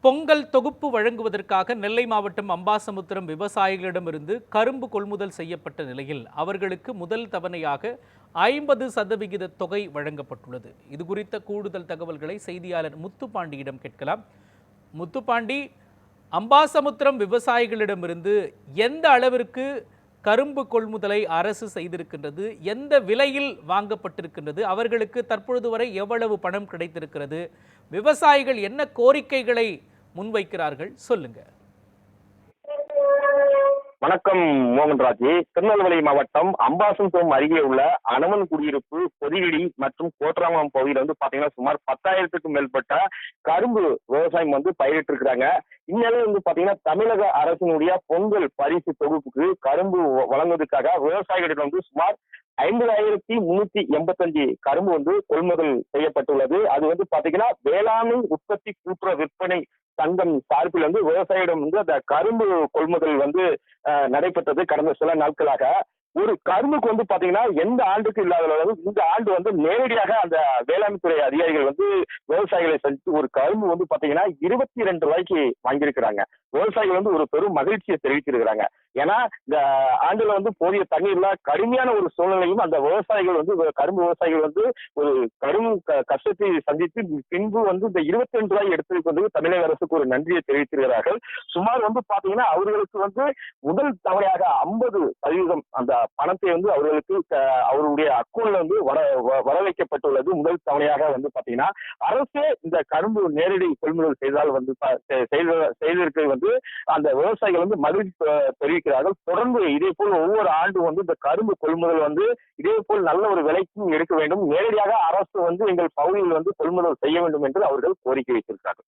பொங்கல் தொகுப்பு வழங்குவதற்காக நெல்லை மாவட்டம் அம்பாசமுத்திரம் விவசாயிகளிடமிருந்து கரும்பு கொள்முதல் செய்யப்பட்ட நிலையில் அவர்களுக்கு முதல் தவணையாக 50% தொகை வழங்கப்பட்டுள்ளது. இது குறித்த கூடுதல் தகவல்களை செய்தியாளர் முத்துப்பாண்டியிடம் கேட்கலாம். முத்துப்பாண்டி, அம்பாசமுத்திரம் விவசாயிகளிடமிருந்து எந்த அளவிற்கு கரும்பு கொள்முதலை அரசு செய்திருக்கின்றது, எந்த விலையில் வாங்கப்பட்டிருக்கின்றது, அவர்களுக்கு தற்பொழுது வரை எவ்வளவு பணம் கிடைத்திருக்கிறது, விவசாயிகள் என்ன கோரிக்கைகளை முன்வைக்கிறார்கள், சொல்லுங்க. வணக்கம் மோகன்ராஜ். திருநெல்வேலி மாவட்டம் அம்பாசமுத்திரம் அருகே உள்ள அனவன் குடியிருப்பு, பொதிகிடி மற்றும் கோட்டராமம் பகுதியில் பாத்தீங்கன்னா சுமார் 10,000க்கும் மேற்பட்ட கரும்பு விவசாயம் பயிரிட்டு இருக்கிறாங்க. இந்நிலையில் பாத்தீங்கன்னா தமிழக அரசினுடைய பொங்கல் பரிசு தொகுப்புக்கு கரும்பு வழங்குவதற்காக விவசாயிகளிடம் சுமார் 50,385 கரும்பு கொள்முதல் செய்யப்பட்டுள்ளது. அது பாத்தீங்கன்னா வேளாண்மை உற்பத்தி கூட்டுறவு விற்பனை சங்கம் சார்பில் விவசாயியிடம் அந்த கரும்பு கொள்முதல் நடைபெற்றது. கடந்த சில நாட்களாக ஒரு கரும்புக்கு பாத்தீங்கன்னா எந்த ஆண்டுக்கு இல்லாத இந்த ஆண்டு நேரடியாக அந்த வேளாண் துறை அதிகாரிகள் விவசாயிகளை சந்தித்து ஒரு கரும்பு பாத்தீங்கன்னா 22 ரூபாய்க்கு வாங்கியிருக்கிறாங்க. விவசாயிகள் ஒரு பெரும் மகிழ்ச்சியை தெரிவித்திருக்கிறாங்க. ஏன்னா இந்த ஆண்டுல போதிய தண்ணீர்ல கடுமையான ஒரு சூழ்நிலையும் அந்த விவசாயிகள் கரும்பு விவசாயிகள் ஒரு கடும் கஷ்டத்தை சந்தித்து பின்பு இந்த 22 ரூபாய் எடுத்து தமிழக அரசுக்கு ஒரு நன்றியை தெரிவித்திருக்கிறார்கள். சுமார் பாத்தீங்கன்னா அவர்களுக்கு முதல் தவணையாக 50% அந்த பணத்தை அவர்களுக்கு அவருடைய அக்கௌண்ட்ல வர வைக்கப்பட்டுள்ளது. முதல் தவணையாக பாத்தீங்கன்னா அரசே இந்த கரும்பு நேரடி கொள்முதல் செய்தால் செய்திருக்க அந்த விவசாயிகள் மகிழ்ச்சி தெரிவிக்கிறார்கள். தொடர்ந்து இதே போல் ஒவ்வொரு ஆண்டும் இந்த கரும்பு கொள்முதல் இதே போல் நல்ல ஒரு விலைக்கும் எடுக்க வேண்டும். நேரடியாக அரசு எங்கள் பகுதியில் கொள்முதல் செய்ய வேண்டும் என்று அவர்கள் கோரிக்கை வைத்திருக்கிறார்கள்.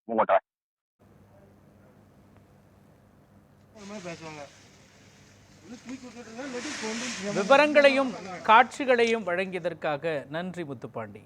விவரங்களையும் காட்சிகளையும் வழங்கியதற்காக நன்றி முத்துப்பாண்டி.